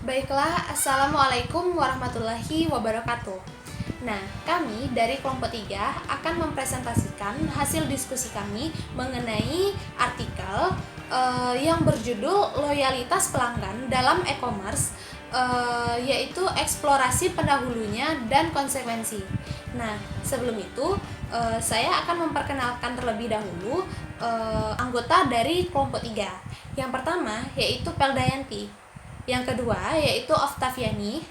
Baiklah, Assalamualaikum warahmatullahi wabarakatuh. Nah, kami dari kelompok 3 akan mempresentasikan hasil diskusi kami mengenai artikel yang berjudul Loyalitas Pelanggan dalam E-commerce, yaitu eksplorasi pendahulunya dan konsekuensi. Nah, sebelum itu saya akan memperkenalkan terlebih dahulu anggota dari kelompok 3. Yang pertama yaitu Peldayanti, yang kedua yaitu Oktaviani,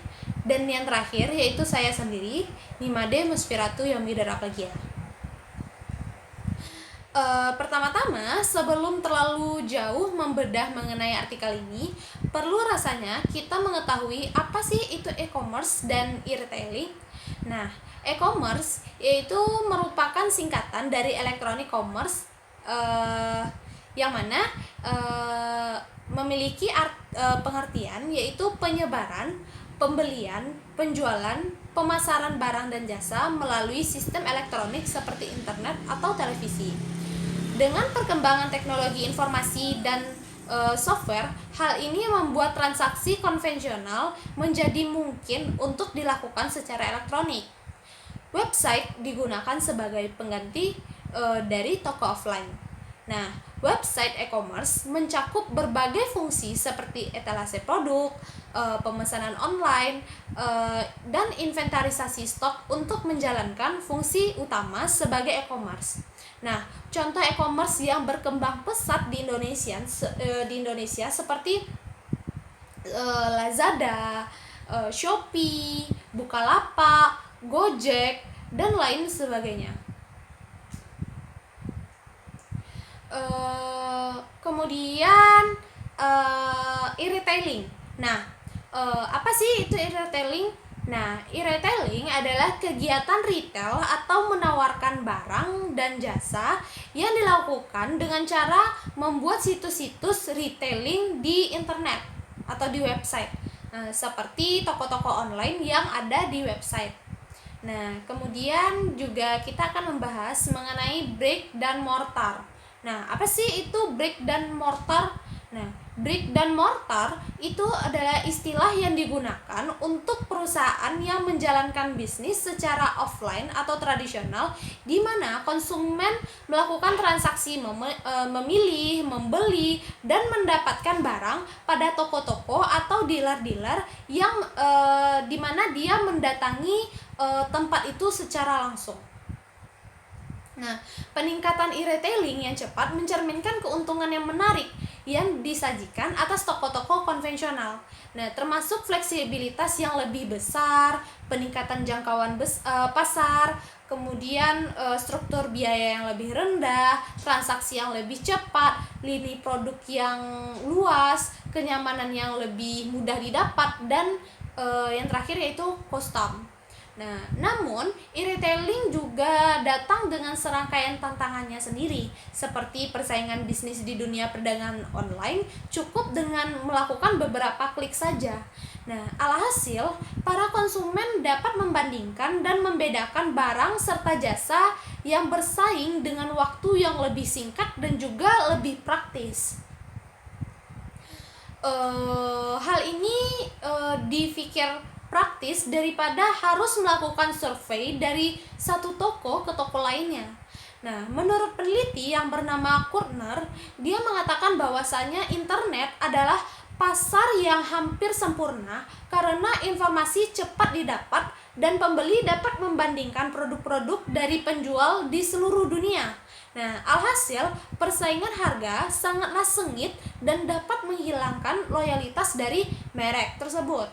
dan yang terakhir yaitu saya sendiri, Nimade Musfiratu Yomidara Pagia. Pertama-tama, sebelum terlalu jauh membedah mengenai artikel ini, perlu rasanya kita mengetahui apa sih itu e-commerce dan e-retailing. Nah, e-commerce yaitu merupakan singkatan dari electronic commerce, yang mana memiliki pengertian yaitu penyebaran, pembelian, penjualan, pemasaran barang dan jasa melalui sistem elektronik seperti internet atau televisi. Dengan perkembangan teknologi informasi dan software, hal ini membuat transaksi konvensional menjadi mungkin untuk dilakukan secara elektronik. Website digunakan sebagai pengganti dari toko offline. Nah, website e-commerce mencakup berbagai fungsi seperti etalase produk, pemesanan online, dan inventarisasi stok untuk menjalankan fungsi utama sebagai e-commerce. Nah, contoh e-commerce yang berkembang pesat di Indonesia seperti Lazada, Shopee, Bukalapak, Gojek, dan lain sebagainya. Kemudian e-retailing. Nah, apa sih itu e-retailing? Nah, e-retailing adalah kegiatan retail atau menawarkan barang dan jasa yang dilakukan dengan cara membuat situs-situs retailing di internet atau di website, seperti toko-toko online yang ada di website. Nah, kemudian juga kita akan membahas mengenai brick dan mortar. Nah, apa sih itu brick dan mortar? Nah, brick dan mortar itu adalah istilah yang digunakan untuk perusahaan yang menjalankan bisnis secara offline atau tradisional, di mana konsumen melakukan transaksi memilih, membeli, dan mendapatkan barang pada toko-toko atau dealer-dealer yang di mana dia mendatangi tempat itu secara langsung. Nah, peningkatan e-retailing yang cepat mencerminkan keuntungan yang menarik yang disajikan atas toko-toko konvensional. Nah, termasuk fleksibilitas yang lebih besar, peningkatan jangkauan pasar, kemudian struktur biaya yang lebih rendah, transaksi yang lebih cepat, lini produk yang luas, kenyamanan yang lebih mudah didapat, dan yang terakhir yaitu custom. Nah, namun e-retailing juga datang dengan serangkaian tantangannya sendiri, seperti persaingan bisnis di dunia perdagangan online cukup dengan melakukan beberapa klik saja. Nah, alhasil, para konsumen dapat membandingkan dan membedakan barang serta jasa yang bersaing dengan waktu yang lebih singkat dan juga lebih praktis. Hal ini dipikir praktis daripada harus melakukan survei dari satu toko ke toko lainnya. Nah, menurut peneliti yang bernama Kurtner, dia mengatakan bahwasanya internet adalah pasar yang hampir sempurna karena informasi cepat didapat dan pembeli dapat membandingkan produk-produk dari penjual di seluruh dunia. Nah, alhasil persaingan harga sangatlah sengit dan dapat menghilangkan loyalitas dari merek tersebut.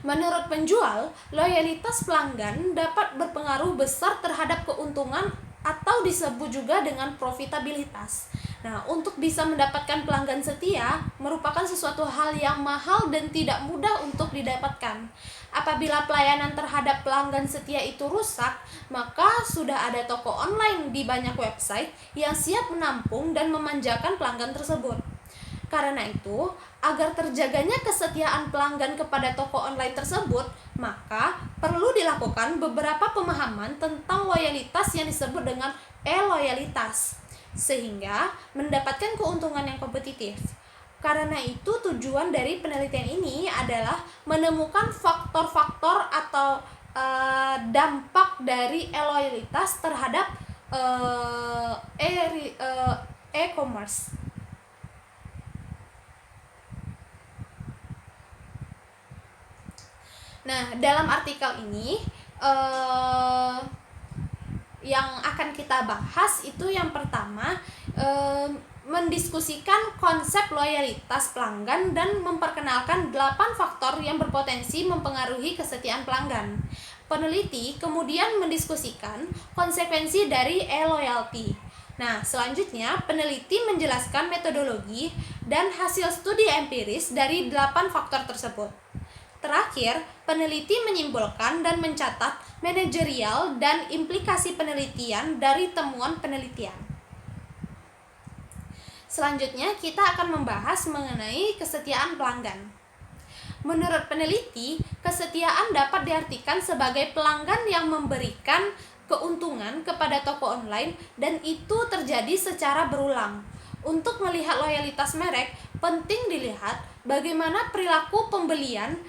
Menurut penjual, loyalitas pelanggan dapat berpengaruh besar terhadap keuntungan atau disebut juga dengan profitabilitas. Nah, untuk bisa mendapatkan pelanggan setia merupakan sesuatu hal yang mahal dan tidak mudah untuk didapatkan. Apabila pelayanan terhadap pelanggan setia itu rusak, maka sudah ada toko online di banyak website yang siap menampung dan memanjakan pelanggan tersebut. Karena itu, agar terjaganya kesetiaan pelanggan kepada toko online tersebut, maka perlu dilakukan beberapa pemahaman tentang loyalitas yang disebut dengan e-loyalitas, sehingga mendapatkan keuntungan yang kompetitif. Karena itu tujuan dari penelitian ini adalah menemukan faktor-faktor atau dampak dari loyalitas terhadap e-commerce. Nah, dalam artikel ini yang akan kita bahas itu yang pertama, mendiskusikan konsep loyalitas pelanggan dan memperkenalkan 8 faktor yang berpotensi mempengaruhi kesetiaan pelanggan. Peneliti kemudian mendiskusikan konsekuensi dari e-loyalty. Nah, selanjutnya peneliti menjelaskan metodologi dan hasil studi empiris dari 8 faktor tersebut. Terakhir, peneliti menyimpulkan dan mencatat manajerial dan implikasi penelitian dari temuan penelitian. Selanjutnya, kita akan membahas mengenai kesetiaan pelanggan. Menurut peneliti, kesetiaan dapat diartikan sebagai pelanggan yang memberikan keuntungan kepada toko online dan itu terjadi secara berulang. Untuk melihat loyalitas merek, penting dilihat bagaimana perilaku pembelian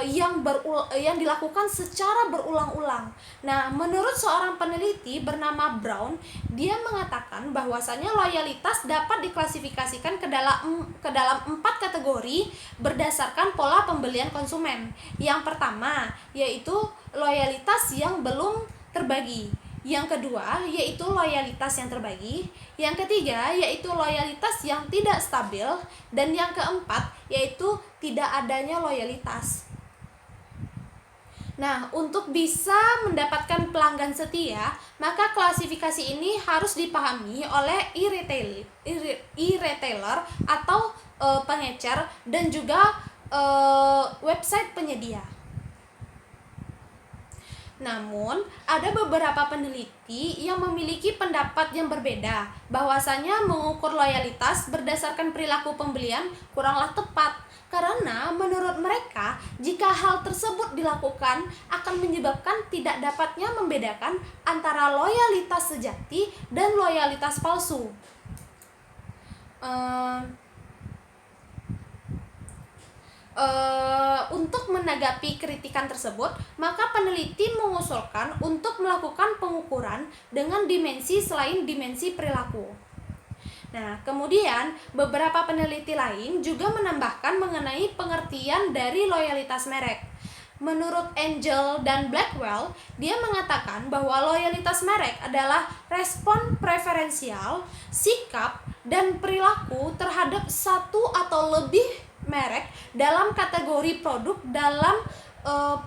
yang dilakukan secara berulang-ulang. Nah, menurut seorang peneliti bernama Brown, dia mengatakan bahwasanya loyalitas dapat diklasifikasikan ke dalam 4 kategori berdasarkan pola pembelian konsumen. Yang pertama yaitu loyalitas yang belum terbagi. Yang kedua yaitu loyalitas yang terbagi. Yang ketiga yaitu loyalitas yang tidak stabil. Dan yang keempat yaitu tidak adanya loyalitas. Nah, untuk bisa mendapatkan pelanggan setia, maka klasifikasi ini harus dipahami oleh e-retailer atau pengecer dan juga website penyedia. Namun, ada beberapa peneliti yang memiliki pendapat yang berbeda, bahwasanya mengukur loyalitas berdasarkan perilaku pembelian kuranglah tepat, karena menurut mereka, jika hal tersebut dilakukan akan menyebabkan tidak dapatnya membedakan antara loyalitas sejati dan loyalitas palsu. Untuk menanggapi kritikan tersebut, maka peneliti mengusulkan untuk melakukan pengukuran dengan dimensi selain dimensi perilaku. Nah, kemudian beberapa peneliti lain juga menambahkan mengenai pengertian dari loyalitas merek. Menurut Angel dan Blackwell, dia mengatakan bahwa loyalitas merek adalah respon preferensial, sikap, dan perilaku terhadap satu atau lebih merek dalam kategori produk dalam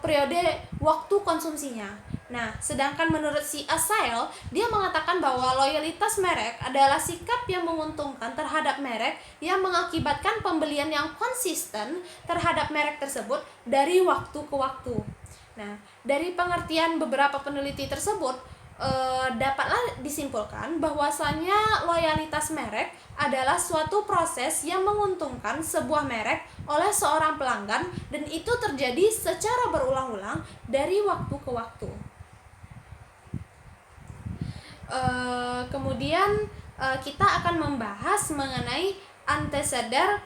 periode waktu konsumsinya. Nah, sedangkan menurut si Asael, dia mengatakan bahwa loyalitas merek adalah sikap yang menguntungkan terhadap merek yang mengakibatkan pembelian yang konsisten terhadap merek tersebut dari waktu ke waktu. Nah, dari pengertian beberapa peneliti tersebut, dapatlah disimpulkan bahwasanya loyalitas merek adalah suatu proses yang menguntungkan sebuah merek oleh seorang pelanggan dan itu terjadi secara berulang-ulang dari waktu ke waktu. Kemudian kita akan membahas mengenai antecedent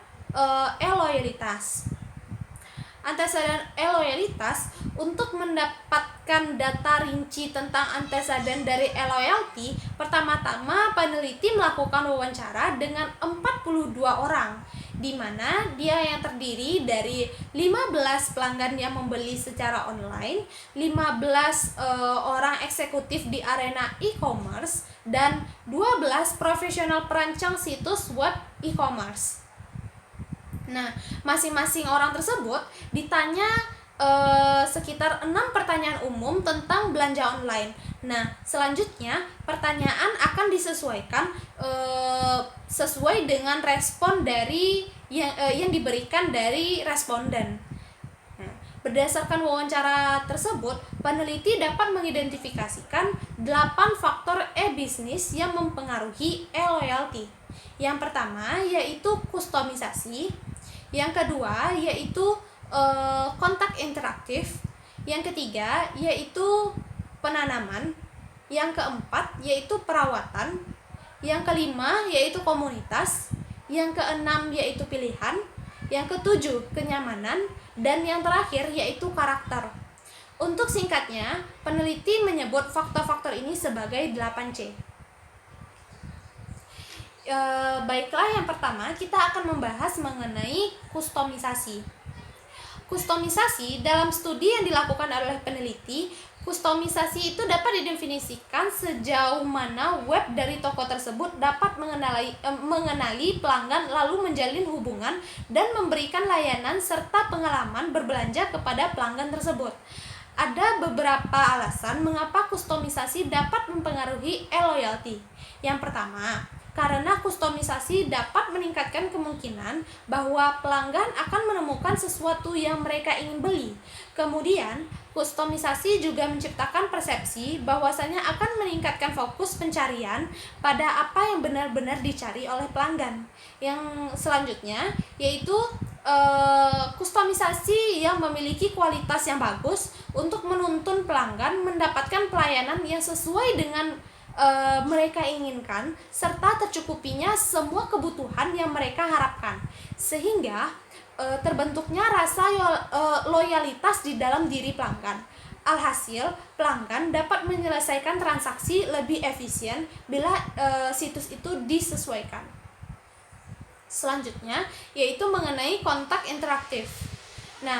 e-loyalitas. Antecedent e-loyalitas, untuk mendapatkan data rinci tentang antecedent dari e-loyalty, pertama-tama peneliti melakukan wawancara dengan 42 orang, di mana dia yang terdiri dari 15 pelanggan yang membeli secara online, 15 orang eksekutif di arena e-commerce, dan 12 profesional perancang situs web e-commerce. Nah, masing-masing orang tersebut ditanya sekitar 6 pertanyaan umum tentang belanja online. Nah, selanjutnya pertanyaan akan disesuaikan sesuai dengan respon dari yang diberikan dari responden. Nah, berdasarkan wawancara tersebut, peneliti dapat mengidentifikasikan 8 faktor e-bisnis yang mempengaruhi e-loyalty. Yang pertama yaitu kustomisasi, yang kedua yaitu kontak interaktif, yang ketiga yaitu penanaman, yang keempat yaitu perawatan, yang kelima yaitu komunitas, Yang keenam yaitu pilihan, yang ketujuh kenyamanan, dan yang terakhir yaitu karakter. Untuk singkatnya, peneliti menyebut faktor-faktor ini sebagai 8C. Baiklah, yang pertama kita akan membahas mengenai kustomisasi. Kustomisasi dalam studi yang dilakukan oleh peneliti, kustomisasi itu dapat didefinisikan sejauh mana web dari toko tersebut dapat mengenali pelanggan lalu menjalin hubungan dan memberikan layanan serta pengalaman berbelanja kepada pelanggan tersebut. Ada beberapa alasan mengapa kustomisasi dapat mempengaruhi e-loyalty. Yang pertama, karena kustomisasi dapat meningkatkan kemungkinan bahwa pelanggan akan menemukan sesuatu yang mereka ingin beli. Kemudian, kustomisasi juga menciptakan persepsi bahwasanya akan meningkatkan fokus pencarian pada apa yang benar-benar dicari oleh pelanggan. Yang selanjutnya yaitu kustomisasi yang memiliki kualitas yang bagus untuk menuntun pelanggan mendapatkan pelayanan yang sesuai dengan mereka inginkan serta tercukupinya semua kebutuhan yang mereka harapkan, sehingga terbentuknya rasa loyalitas di dalam diri pelanggan. Alhasil, pelanggan dapat menyelesaikan transaksi lebih efisien bila situs itu disesuaikan. Selanjutnya yaitu mengenai kontak interaktif. Nah,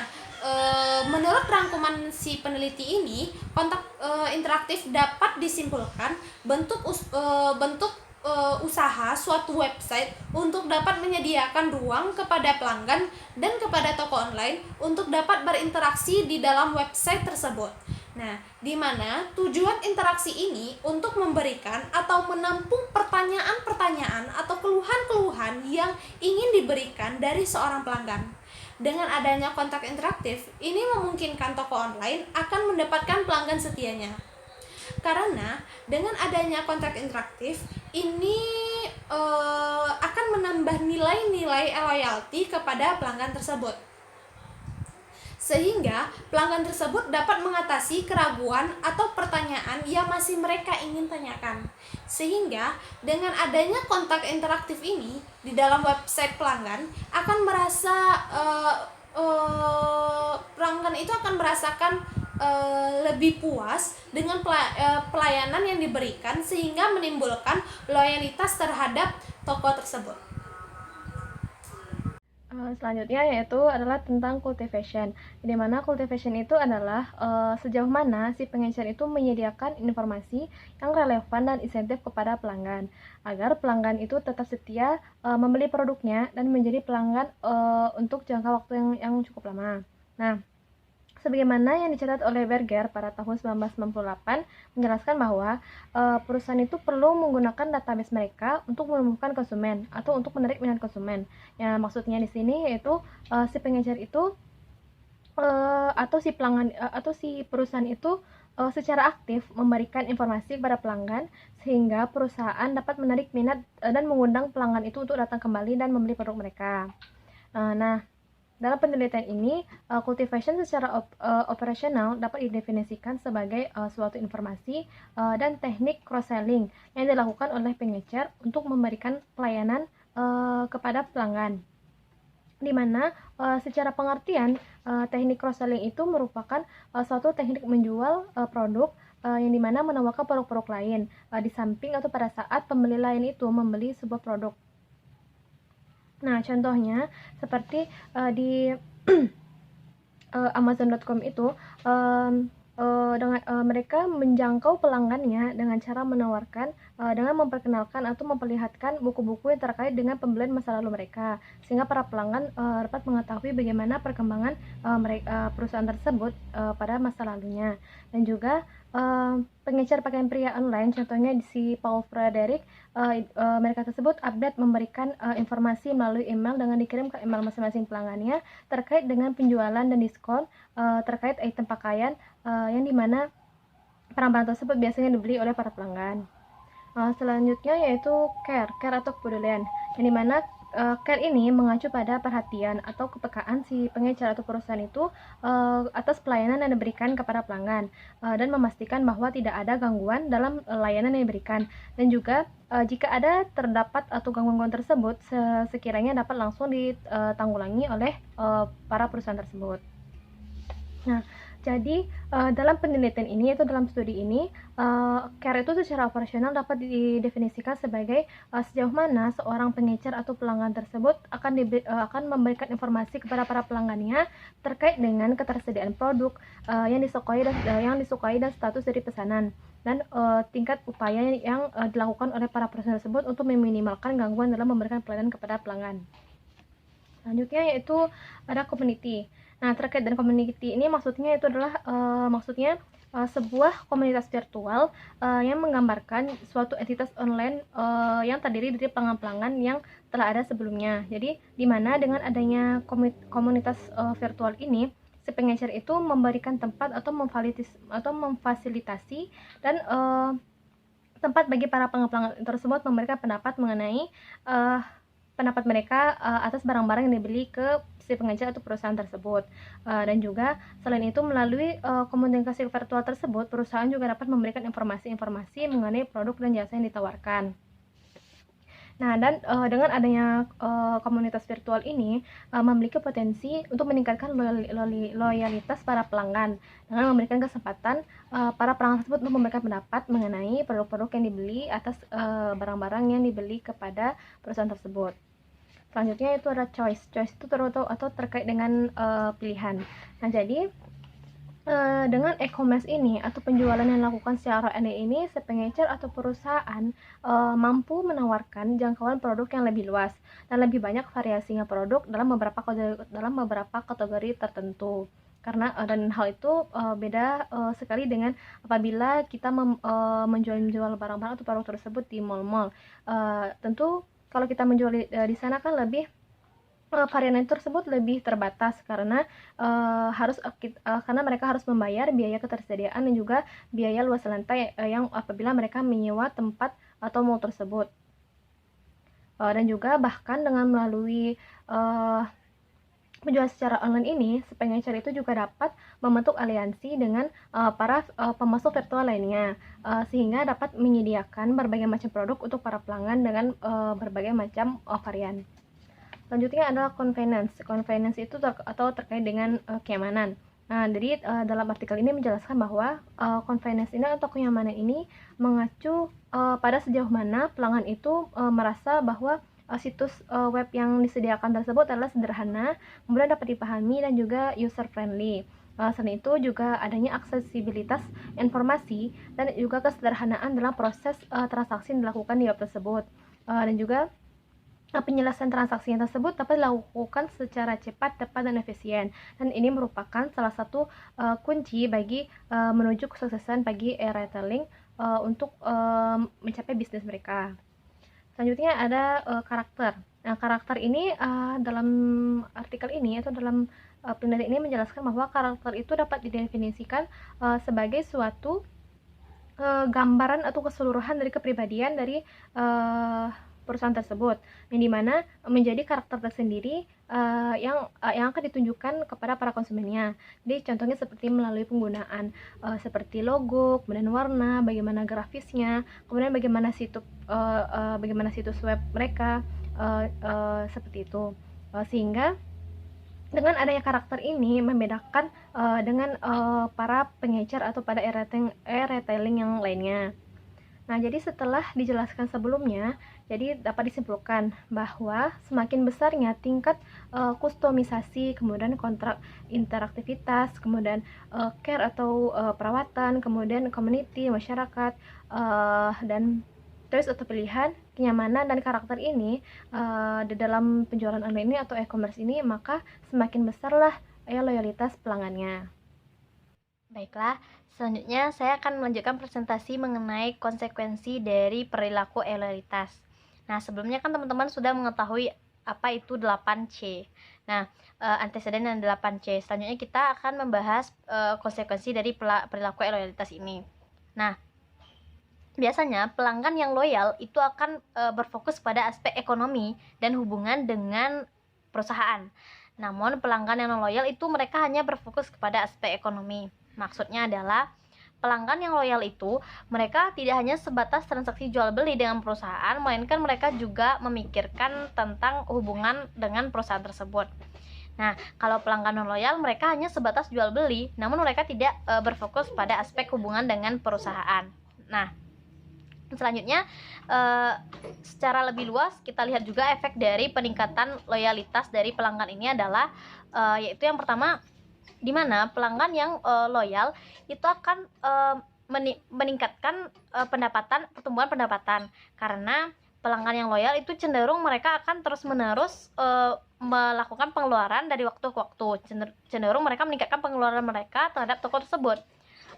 menurut rangkuman si peneliti ini, kontak interaktif dapat disimpulkan bentuk usaha suatu website untuk dapat menyediakan ruang kepada pelanggan dan kepada toko online untuk dapat berinteraksi di dalam website tersebut. Nah, di mana tujuan interaksi ini untuk memberikan atau menampung pertanyaan-pertanyaan atau keluhan-keluhan yang ingin diberikan dari seorang pelanggan. Dengan adanya kontak interaktif, ini memungkinkan toko online akan mendapatkan pelanggan setianya. Karena dengan adanya kontak interaktif, ini akan menambah nilai-nilai loyalty kepada pelanggan tersebut. Sehingga pelanggan tersebut dapat mengatasi keraguan atau pertanyaan yang masih mereka ingin tanyakan. Sehingga dengan adanya kontak interaktif ini di dalam website pelanggan akan merasa pelanggan itu akan merasakan lebih puas dengan pelayanan yang diberikan sehingga menimbulkan loyalitas terhadap toko tersebut. Selanjutnya yaitu adalah tentang cultivation, di mana cultivation itu adalah sejauh mana si pengecer itu menyediakan informasi yang relevan dan insentif kepada pelanggan agar pelanggan itu tetap setia membeli produknya dan menjadi pelanggan untuk jangka waktu yang cukup lama. Nah, sebagaimana yang dicatat oleh Berger pada tahun 1998 menjelaskan bahwa perusahaan itu perlu menggunakan database mereka untuk menemukan konsumen atau untuk menarik minat konsumen. Ya, maksudnya di sini yaitu si pengecer itu atau si pelanggan atau si perusahaan itu secara aktif memberikan informasi kepada pelanggan sehingga perusahaan dapat menarik minat dan mengundang pelanggan itu untuk datang kembali dan membeli produk mereka. Nah, dalam penelitian ini, cultivation secara operasional dapat didefinisikan sebagai suatu informasi dan teknik cross-selling yang dilakukan oleh pengecer untuk memberikan pelayanan kepada pelanggan. Di mana secara pengertian teknik cross-selling itu merupakan suatu teknik menjual produk yang dimana menawarkan produk-produk lain di samping atau pada saat pembeli lain itu membeli sebuah produk. Nah, contohnya seperti di Amazon.com itu dengan mereka menjangkau pelanggannya dengan cara menawarkan dengan memperkenalkan atau memperlihatkan buku-buku yang terkait dengan pembelian masa lalu mereka sehingga para pelanggan dapat mengetahui bagaimana perkembangan perusahaan tersebut pada masa lalunya. Dan juga pengecer pakaian pria online, contohnya si Paul Frederick, mereka tersebut update memberikan informasi melalui email dengan dikirim ke email masing-masing pelanggannya terkait dengan penjualan dan diskon terkait item pakaian yang dimana barang-barang tersebut biasanya dibeli oleh para pelanggan. Selanjutnya yaitu care atau kepedulian, yang dimana care ini mengacu pada perhatian atau kepekaan si pengecer atau perusahaan itu atas pelayanan yang diberikan kepada pelanggan, dan memastikan bahwa tidak ada gangguan dalam layanan yang diberikan, dan juga jika ada terdapat atau gangguan tersebut sekiranya dapat langsung ditanggulangi oleh para perusahaan tersebut. Nah, jadi dalam penelitian ini, yaitu dalam studi ini, care itu secara operasional dapat didefinisikan sebagai sejauh mana seorang pengecer atau pelanggan tersebut akan memberikan informasi kepada para pelanggannya terkait dengan ketersediaan produk yang disukai dan status dari pesanan, dan tingkat upaya yang dilakukan oleh para perusahaan tersebut untuk meminimalkan gangguan dalam memberikan pelayanan kepada pelanggan. Selanjutnya yaitu ada community. Nah, terkait dengan community ini maksudnya itu adalah sebuah komunitas virtual yang menggambarkan suatu entitas online yang terdiri dari pelanggan-pelanggan yang telah ada sebelumnya. Jadi, di mana dengan adanya komunitas virtual ini, si pengecer itu memberikan tempat atau memfasilitasi dan tempat bagi para pelanggan tersebut memberikan pendapat mengenai pendapat mereka atas barang-barang yang dibeli ke si pengecer atau perusahaan tersebut. Dan juga selain itu melalui komunikasi virtual tersebut, perusahaan juga dapat memberikan informasi-informasi mengenai produk dan jasa yang ditawarkan. Nah, dan dengan adanya komunitas virtual ini memiliki potensi untuk meningkatkan loyalitas para pelanggan dengan memberikan kesempatan para pelanggan tersebut untuk memberikan pendapat mengenai produk-produk yang dibeli atas barang-barang yang dibeli kepada perusahaan tersebut. Selanjutnya itu ada choice itu terkait dengan pilihan. Nah, jadi dengan e-commerce ini atau penjualan yang dilakukan secara online ini, si pengecer atau perusahaan mampu menawarkan jangkauan produk yang lebih luas dan lebih banyak variasinya produk dalam beberapa kategori tertentu. Karena dan hal itu beda sekali dengan apabila kita menjual barang-barang atau produk tersebut di mall-mall. Tentu kalau kita menjual di sana kan lebih varian tersebut lebih terbatas karena karena mereka harus membayar biaya ketersediaan dan juga biaya luas lantai yang apabila mereka menyewa tempat atau mall tersebut. Dan juga bahkan dengan melalui penjualan secara online ini, si pengecer itu juga dapat membentuk aliansi dengan para pemasok virtual lainnya, sehingga dapat menyediakan berbagai macam produk untuk para pelanggan dengan berbagai macam varian. Selanjutnya adalah convenience. Convenience itu terkait dengan kenyamanan. Nah, jadi dalam artikel ini menjelaskan bahwa convenience ini atau kenyamanan ini mengacu pada sejauh mana pelanggan itu merasa bahwa situs web yang disediakan tersebut adalah sederhana, kemudian dapat dipahami dan juga user friendly. Selain itu juga adanya aksesibilitas informasi dan juga kesederhanaan dalam proses transaksi yang dilakukan di web tersebut. Dan juga penjelasan transaksi tersebut dapat dilakukan secara cepat, tepat, dan efisien. Dan ini merupakan salah satu kunci bagi menuju kesuksesan bagi e-retailing untuk mencapai bisnis mereka. Selanjutnya ada karakter. Nah, karakter ini dalam artikel ini atau dalam penelitian ini menjelaskan bahwa karakter itu dapat didefinisikan sebagai suatu gambaran atau keseluruhan dari kepribadian dari perusahaan tersebut, yang dimana menjadi karakter tersendiri yang akan ditunjukkan kepada para konsumennya. Jadi contohnya seperti melalui penggunaan seperti logo, kemudian warna, bagaimana grafisnya, kemudian bagaimana situs web mereka, seperti itu. Sehingga dengan adanya karakter ini membedakan dengan para pengecer atau pada e-retailing yang lainnya. Nah, jadi setelah dijelaskan sebelumnya, jadi dapat disimpulkan bahwa semakin besarnya tingkat kustomisasi, kemudian kontrak interaktivitas, kemudian care atau perawatan, kemudian community, masyarakat, dan choice atau pilihan, kenyamanan, dan karakter ini di dalam penjualan online ini atau e-commerce ini, maka semakin besarlah loyalitas pelanggannya. Baiklah, selanjutnya saya akan melanjutkan presentasi mengenai konsekuensi dari perilaku loyalitas. Nah, sebelumnya kan teman-teman sudah mengetahui apa itu 8C. Nah, anteseden dan 8C. Selanjutnya kita akan membahas konsekuensi dari perilaku loyalitas ini. Nah, biasanya pelanggan yang loyal itu akan berfokus pada aspek ekonomi dan hubungan dengan perusahaan. Namun pelanggan yang non loyal itu mereka hanya berfokus kepada aspek ekonomi. Maksudnya adalah pelanggan yang loyal itu mereka tidak hanya sebatas transaksi jual beli dengan perusahaan, melainkan mereka juga memikirkan tentang hubungan dengan perusahaan tersebut. Nah, kalau pelanggan non loyal mereka hanya sebatas jual beli, namun mereka tidak berfokus pada aspek hubungan dengan perusahaan. Nah, selanjutnya secara lebih luas kita lihat juga efek dari peningkatan loyalitas dari pelanggan ini adalah yaitu yang pertama, di mana pelanggan yang loyal itu akan meningkatkan pertumbuhan pendapatan, karena pelanggan yang loyal itu cenderung mereka akan terus-menerus melakukan pengeluaran dari waktu ke waktu, cenderung mereka meningkatkan pengeluaran mereka terhadap toko tersebut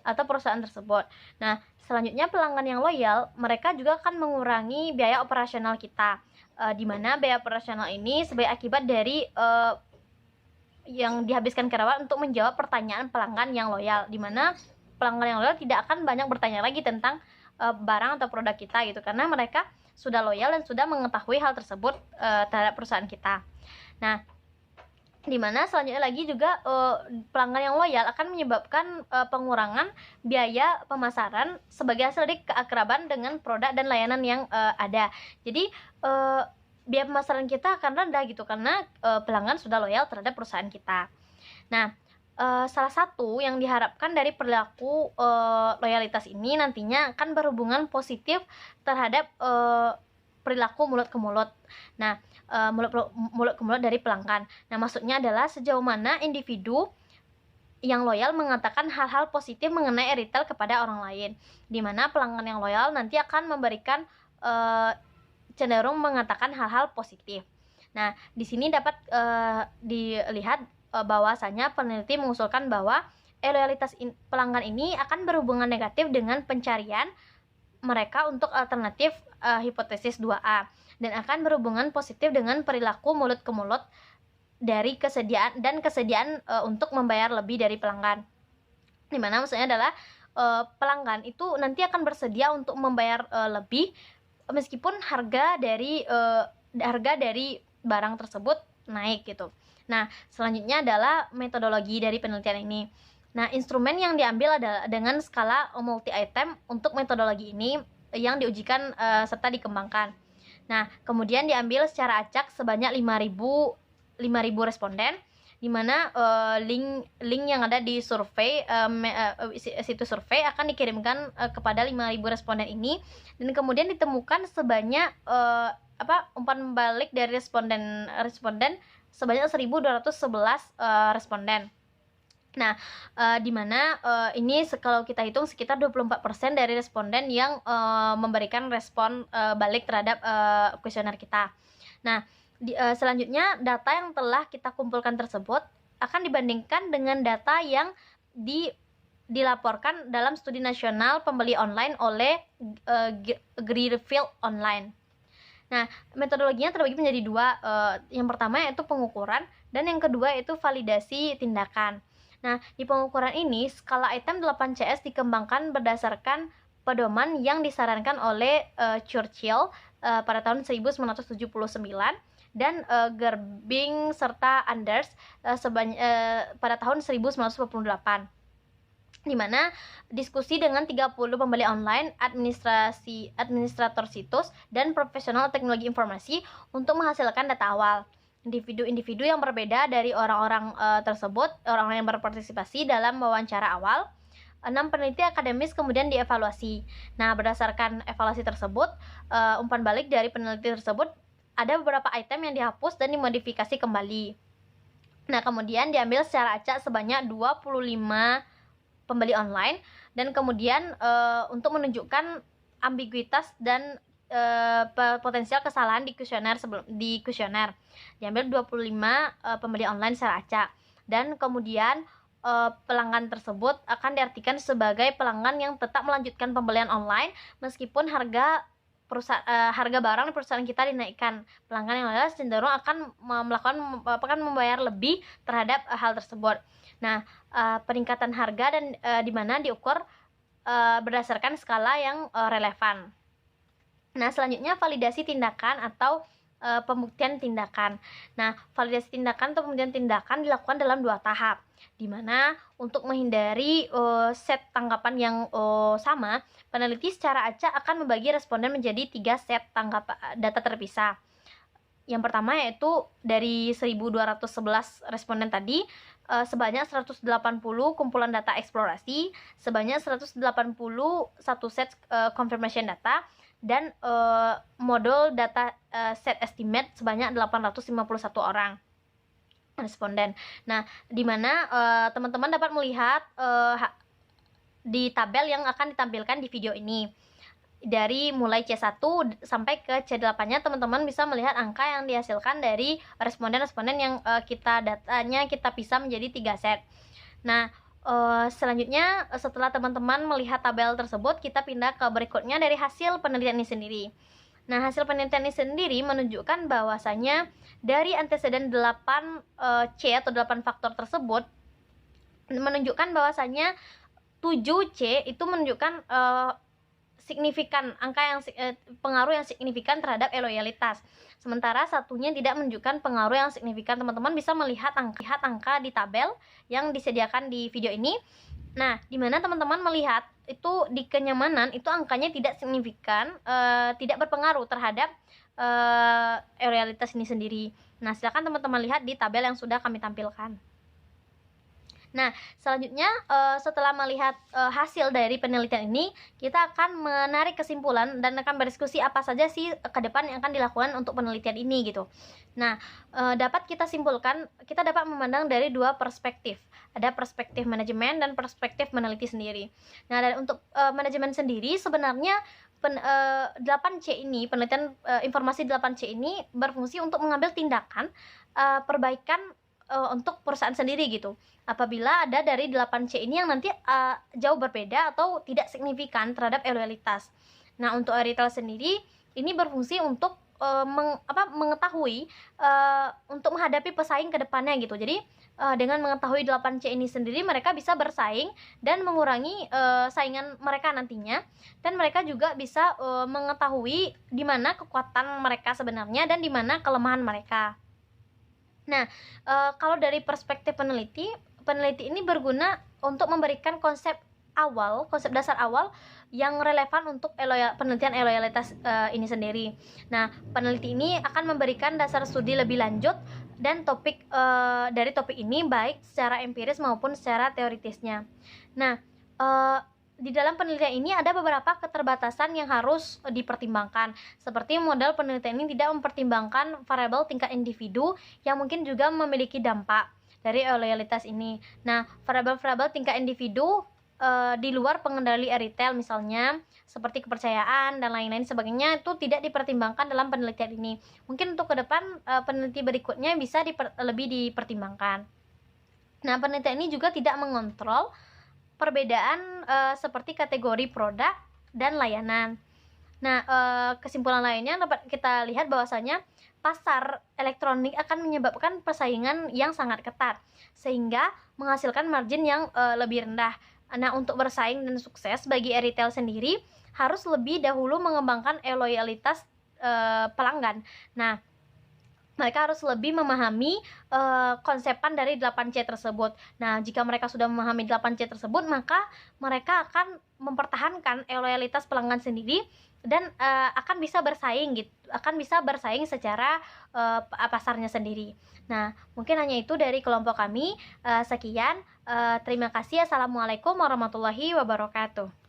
atau perusahaan tersebut. Nah, selanjutnya pelanggan yang loyal mereka juga akan mengurangi biaya operasional kita, di mana biaya operasional ini sebagai akibat dari yang dihabiskan karyawan untuk menjawab pertanyaan pelanggan yang loyal, di mana pelanggan yang loyal tidak akan banyak bertanya lagi tentang barang atau produk kita gitu, karena mereka sudah loyal dan sudah mengetahui hal tersebut terhadap perusahaan kita. Nah, dimana selanjutnya lagi juga pelanggan yang loyal akan menyebabkan pengurangan biaya pemasaran sebagai hasil dari keakraban dengan produk dan layanan yang ada. Jadi biaya pemasaran kita akan rendah gitu, karena pelanggan sudah loyal terhadap perusahaan kita. Nah, salah satu yang diharapkan dari perilaku loyalitas ini nantinya akan berhubungan positif terhadap perilaku mulut ke mulut. Nah, mulut ke mulut dari pelanggan. Nah, maksudnya adalah sejauh mana individu yang loyal mengatakan hal-hal positif mengenai retail kepada orang lain, di mana pelanggan yang loyal nanti akan memberikan cenderung mengatakan hal-hal positif. Nah, di sini dapat dilihat bahwasanya peneliti mengusulkan bahwa loyalitas pelanggan ini akan berhubungan negatif dengan pencarian mereka untuk alternatif hipotesis 2A, dan akan berhubungan positif dengan perilaku mulut ke mulut dari kesediaan untuk membayar lebih dari pelanggan. Dimana maksudnya adalah pelanggan itu nanti akan bersedia untuk membayar lebih meskipun harga dari barang tersebut naik gitu. Nah, selanjutnya adalah metodologi dari penelitian ini. Nah, instrumen yang diambil adalah dengan skala multi item untuk metodologi ini yang diujikan serta dikembangkan. Nah, kemudian diambil secara acak sebanyak 5.000 responden, di mana link yang ada di survei situs survei akan dikirimkan kepada 5.000 responden ini, dan kemudian ditemukan sebanyak umpan balik dari responden sebanyak 1.211 responden. Nah, di mana ini kalau kita hitung sekitar 24% dari responden yang memberikan respon balik terhadap kuesioner kita. Nah, selanjutnya data yang telah kita kumpulkan tersebut akan dibandingkan dengan data yang dilaporkan dalam studi nasional pembeli online oleh Greerfield Online. Nah, metodologinya terbagi menjadi dua. Yang pertama yaitu pengukuran, dan yang kedua yaitu validasi tindakan. Nah, di pengukuran ini skala item 8CS dikembangkan berdasarkan pedoman yang disarankan oleh Churchill pada tahun 1979 dan Gerbing serta Anders pada tahun 1948. Di mana diskusi dengan 30 pembeli online, administrator situs, dan profesional teknologi informasi untuk menghasilkan data awal. Individu-individu yang berbeda dari orang-orang tersebut, orang-orang yang berpartisipasi dalam wawancara awal. 6 peneliti akademis kemudian dievaluasi. Nah, berdasarkan evaluasi tersebut, umpan balik dari peneliti tersebut, ada beberapa item yang dihapus dan dimodifikasi kembali. Nah, kemudian diambil secara acak sebanyak 25 pembeli online, dan kemudian untuk menunjukkan ambiguitas dan potensial kesalahan di kuesioner diambil 25 pembeli online secara acak, dan kemudian pelanggan tersebut akan diartikan sebagai pelanggan yang tetap melanjutkan pembelian online meskipun harga barang di perusahaan kita dinaikkan. Pelanggan yang loyal cenderung akan membayar lebih terhadap hal tersebut. Nah, peningkatan harga dan di mana diukur berdasarkan skala yang relevan. Nah, selanjutnya validasi tindakan atau pembuktian tindakan. Nah, validasi tindakan atau pembuktian tindakan dilakukan dalam 2 tahap, di mana untuk menghindari set tanggapan yang sama, peneliti secara acak akan membagi responden menjadi 3 set data terpisah. Yang pertama yaitu dari 1211 responden tadi, sebanyak 180 kumpulan data eksplorasi, sebanyak 181 set confirmation data, dan model data set estimate sebanyak 851 orang responden. Nah, di mana teman-teman dapat melihat di tabel yang akan ditampilkan di video ini. Dari mulai C1 sampai ke C8-nya teman-teman bisa melihat angka yang dihasilkan dari responden-responden yang datanya kita pisah menjadi 3 set. Nah, selanjutnya setelah teman-teman melihat tabel tersebut, kita pindah ke berikutnya dari hasil penelitian ini sendiri. Nah, hasil penelitian ini sendiri menunjukkan bahwasanya dari anteseden 8C atau 8 faktor tersebut menunjukkan bahwasanya 7C itu menunjukkan signifikan angka yang pengaruh yang signifikan terhadap loyalitas. Sementara satunya tidak menunjukkan pengaruh yang signifikan. Teman-teman bisa melihat angka di tabel yang disediakan di video ini. Nah, di mana teman-teman melihat itu di kenyamanan itu angkanya tidak signifikan, tidak berpengaruh terhadap loyalitas ini sendiri. Nah, silakan teman-teman lihat di tabel yang sudah kami tampilkan. Nah, selanjutnya setelah melihat hasil dari penelitian ini, kita akan menarik kesimpulan dan akan berdiskusi apa saja sih ke depan yang akan dilakukan untuk penelitian ini gitu. Nah, dapat kita simpulkan, kita dapat memandang dari 2 perspektif. Ada perspektif manajemen dan perspektif meneliti sendiri. Nah, dan untuk manajemen sendiri sebenarnya 8C ini, penelitian informasi 8C ini berfungsi untuk mengambil tindakan perbaikan untuk perusahaan sendiri gitu. Apabila ada dari 8C ini yang nanti jauh berbeda atau tidak signifikan terhadap loyalitas. Nah, untuk retail sendiri ini berfungsi untuk mengetahui untuk menghadapi pesaing ke depannya gitu. Jadi dengan mengetahui 8C ini sendiri, mereka bisa bersaing dan mengurangi saingan mereka nantinya, dan mereka juga bisa mengetahui di mana kekuatan mereka sebenarnya dan di mana kelemahan mereka. Nah, kalau dari perspektif peneliti ini berguna untuk memberikan konsep dasar awal yang relevan untuk penelitian loyalitas ini sendiri. Nah, peneliti ini akan memberikan dasar studi lebih lanjut dan dari topik ini baik secara empiris maupun secara teoritisnya. Nah, di dalam penelitian ini ada beberapa keterbatasan yang harus dipertimbangkan, seperti model penelitian ini tidak mempertimbangkan variabel tingkat individu yang mungkin juga memiliki dampak dari loyalitas ini. Nah, variabel-variabel tingkat individu di luar pengendali retail misalnya seperti kepercayaan dan lain-lain sebagainya itu tidak dipertimbangkan dalam penelitian ini. Mungkin untuk ke depan peneliti berikutnya bisa lebih dipertimbangkan. Nah, penelitian ini juga tidak mengontrol perbedaan seperti kategori produk dan layanan. Nah, kesimpulan lainnya dapat kita lihat bahwasanya pasar elektronik akan menyebabkan persaingan yang sangat ketat sehingga menghasilkan margin yang lebih rendah. Nah, untuk bersaing dan sukses bagi retail sendiri harus lebih dahulu mengembangkan loyalitas pelanggan. Nah, mereka harus lebih memahami konsepan dari 8C tersebut. Nah, jika mereka sudah memahami 8C tersebut, maka mereka akan mempertahankan loyalitas pelanggan sendiri dan akan bisa bersaing secara pasarnya sendiri. Nah, mungkin hanya itu dari kelompok kami. Sekian, terima kasih. Assalamualaikum warahmatullahi wabarakatuh.